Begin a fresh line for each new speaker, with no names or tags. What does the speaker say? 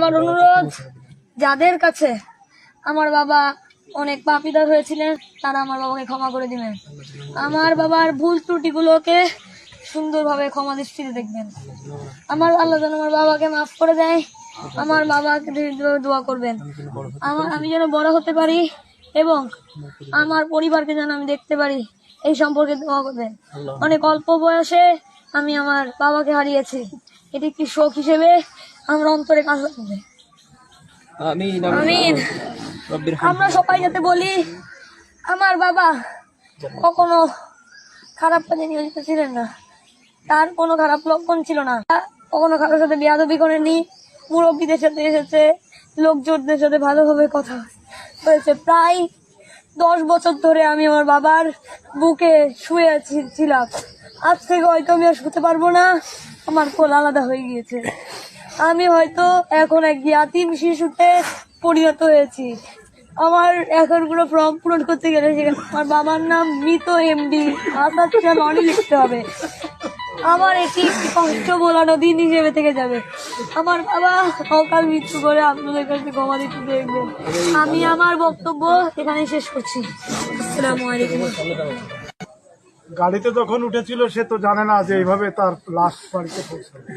আমার অনুরোধ, যাদের কাছে আমার বাবা অনেক পাপীদার হয়েছিলেন তারা আমার বাবাকে ক্ষমা করে দিবেন। আমার বাবার ভুল ত্রুটিগুলোকে সুন্দরভাবে ক্ষমা দৃষ্টিতে দেখবেন। আমার আল্লাহ যেন আমার বাবাকে মাফ করে দেয়। আমার বাবাকে দোয়া করবেন আমি যেন বড় হতে পারি এবং আমার পরিবারকে যেন আমি দেখতে পারি, এই সম্পর্কে দোয়া করবেন। অনেক অল্প বয়সে আমি আমার বাবাকে হারিয়েছি, এটি একটি শোক হিসেবে আমার অন্তরে কাজ লাগবে। আমিন। আমরা সবাই যাতে বলি, আমার বাবা কখনো খারাপ কাজে নিয়োজিত ছিলেন না, তার কোনো খারাপ লক্ষণ ছিল না, কখনো কারোর সাথে বেয়াদবি করেনি, মুরব্বীদের সাথে এসেছে, লোকজনদের সাথে ভালোভাবে কথা হয়েছে। প্রায় 10 বছর ধরে আমি আমার বাবার বুকে শুয়ে ছিলাম। আজ থেকে হয়তো আমি আর শুতে পারবো না, আমার কোল আলাদা হয়ে গিয়েছে। আমি হয়তো এখন এক ইয়াতিম শিশুতে পরিণত হয়েছি। আমার এখন কোনো ফর্ম পূরণ করতে গেলে সেখানে আমার বাবার নাম মৃত এমডি আসাদ অনেক লিখতে হবে। আমার এটি কষ্ট বোলানো দিন হিসেবে থেকে যাবে। আমার বাবা অকাল মৃত্যু করে আপনাদের কাছে ক্ষমা দিতে দেখবেন। আমি আমার বক্তব্য এখানে শেষ করছি। আসসালামু আলাইকুম।
গাড়িতে যখন উঠেছিল সে তো জানে না যে এইভাবে তার লাশ বাড়িতে পৌঁছাবে।